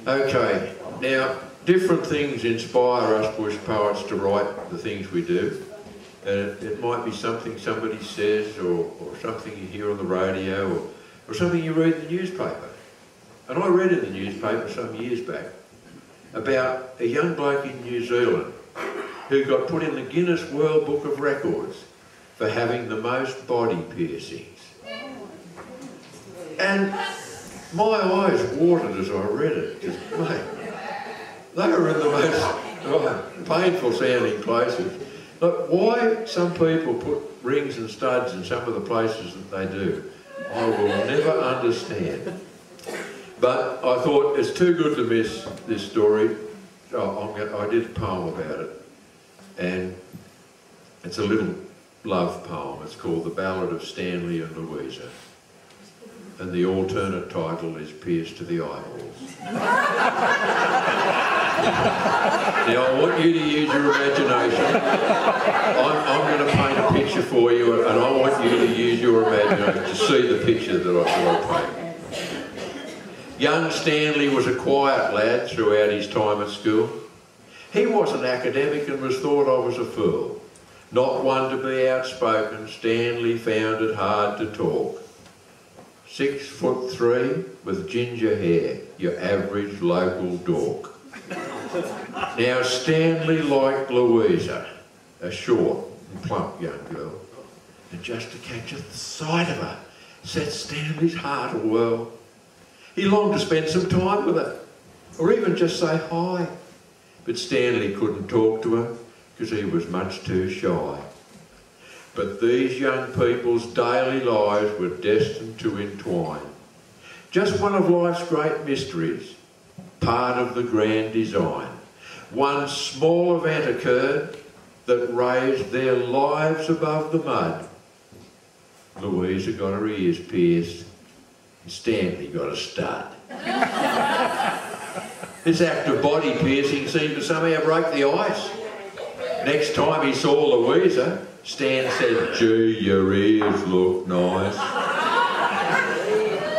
Okay, now different things inspire us bush poets to write the things we do. And it might be something somebody says or something you hear on the radio or something you read in the newspaper. And I read in the newspaper some years back about a young bloke in New Zealand who got put in the Guinness World Book of Records for having the most body piercings. And my eyes watered as I read it, because, mate, they were in the most painful sounding places. Look, why some people put rings and studs in some of the places that they do, I will never understand. But I thought it's too good to miss this story. I did a poem about it, and it's a little love poem. It's called The Ballad of Stanley and Louisa, and the alternate title is Pierced to the Eyeballs. Now I want you to use your imagination. I'm going to paint a picture for you, and I want you to use your imagination to see the picture that I paint. Young Stanley was a quiet lad throughout his time at school. He wasn't academic and was thought of as a fool. Not one to be outspoken, Stanley found it hard to talk. 6'3" with ginger hair, your average local dork. Now Stanley liked Louisa, a short and plump young girl, and just to catch the sight of her set Stanley's heart a whirl. He longed to spend some time with her, or even just say hi, but Stanley couldn't talk to her because he was much too shy. But these young people's daily lives were destined to entwine. Just one of life's great mysteries, part of the grand design. One small event occurred that raised their lives above the mud. Louisa got her ears pierced, and Stanley got a stud. This act of body piercing seemed to somehow break the ice. Next time he saw Louisa, Stan said, "Gee, your ears look nice."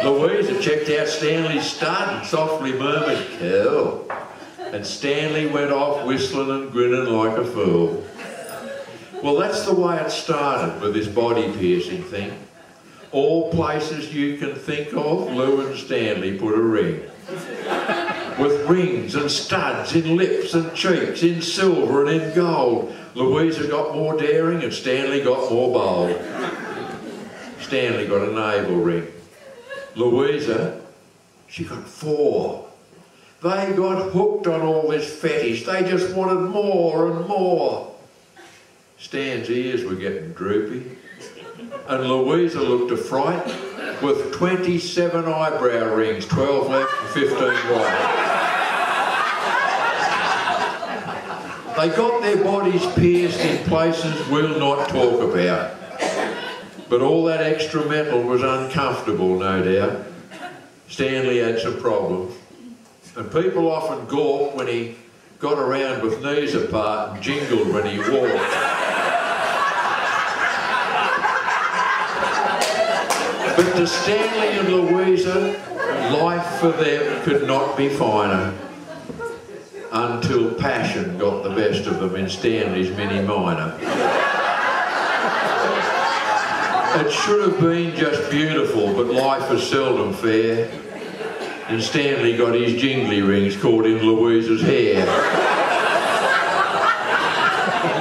Louisa checked out Stanley's stud and softly murmured, "Cool." And Stanley went off whistling and grinning like a fool. Well, that's the way it started with this body piercing thing. All places you can think of, Lou and Stanley put a ring. With rings and studs in lips and cheeks, in silver and in gold. Louisa got more daring and Stanley got more bold. Stanley got a navel ring. Louisa, she got 4. They got hooked on all this fetish. They just wanted more and more. Stan's ears were getting droopy, and Louisa looked a fright with 27 eyebrow rings, 12 left and 15 right. They got their bodies pierced in places we'll not talk about. But all that extra metal was uncomfortable, no doubt. Stanley had some problems. And people often gawped when he got around with knees apart and jingled when he walked. But to Stanley and Louisa, life for them could not be finer. Until passion got the best of them in Stanley's Mini Minor. It should have been just beautiful, but life is seldom fair. And Stanley got his jingly rings caught in Louisa's hair.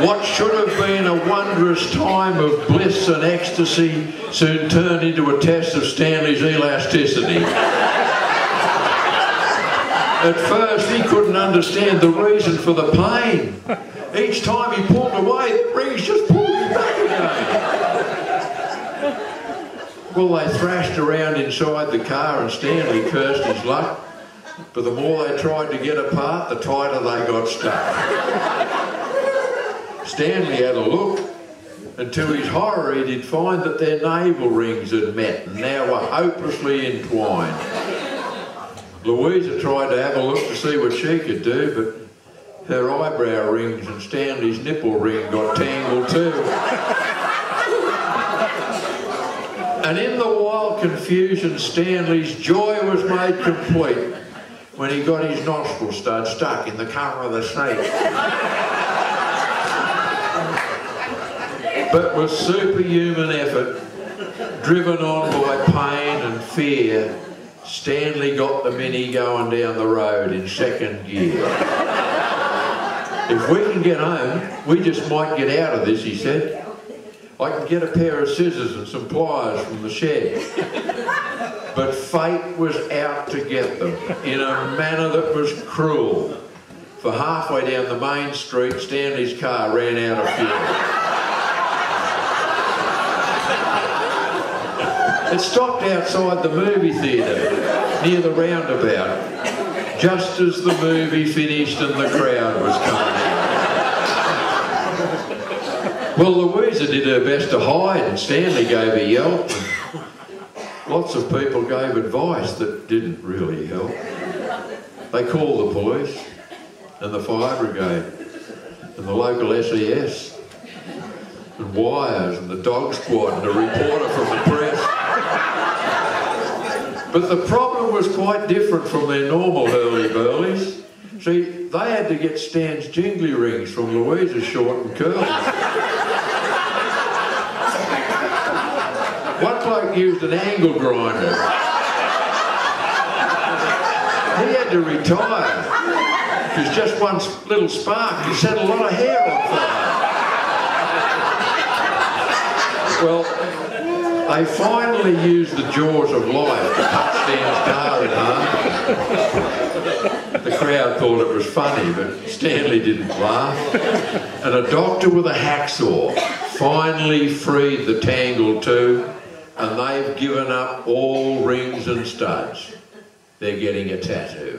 What should have been a wondrous time of bliss and ecstasy soon turned into a test of Stanley's elasticity. At first he couldn't understand the reason for the pain. Each time he pulled away, the rings just pulled him back again. Well, they thrashed around inside the car and Stanley cursed his luck. But the more they tried to get apart, the tighter they got stuck. Stanley had a look, and to his horror he did find that their navel rings had met and now were hopelessly entwined. Louisa tried to have a look to see what she could do, but her eyebrow rings and Stanley's nipple ring got tangled too. And in the wild confusion, Stanley's joy was made complete when he got his nostril stud stuck in the cover of the snake. But with superhuman effort, driven on by pain and fear, Stanley got the Mini going down the road in second gear. If we can get home, we just might get out of this, he said. I can get a pair of scissors and some pliers from the shed. But fate was out to get them in a manner that was cruel. For halfway down the main street, Stanley's car ran out of fuel. It stopped outside the movie theatre, near the roundabout, just as the movie finished and the crowd was coming in. Well, Louisa did her best to hide, and Stanley gave a yelp. Lots of people gave advice that didn't really help. They called the police, and the fire brigade, and the local SES, and wires, and the dog squad, and a reporter from the press. But the problem was quite different from their normal hurly-burlies. See, they had to get Stan's jingly rings from Louisa's short and curly. One bloke used an angle grinder. He had to retire because just one little spark could set a lot of hair on fire. Well, they finally used the jaws of life to cut Stan's car in half. The crowd thought it was funny, but Stanley didn't laugh. And a doctor with a hacksaw finally freed the tangled two, and they've given up all rings and studs. They're getting a tattoo.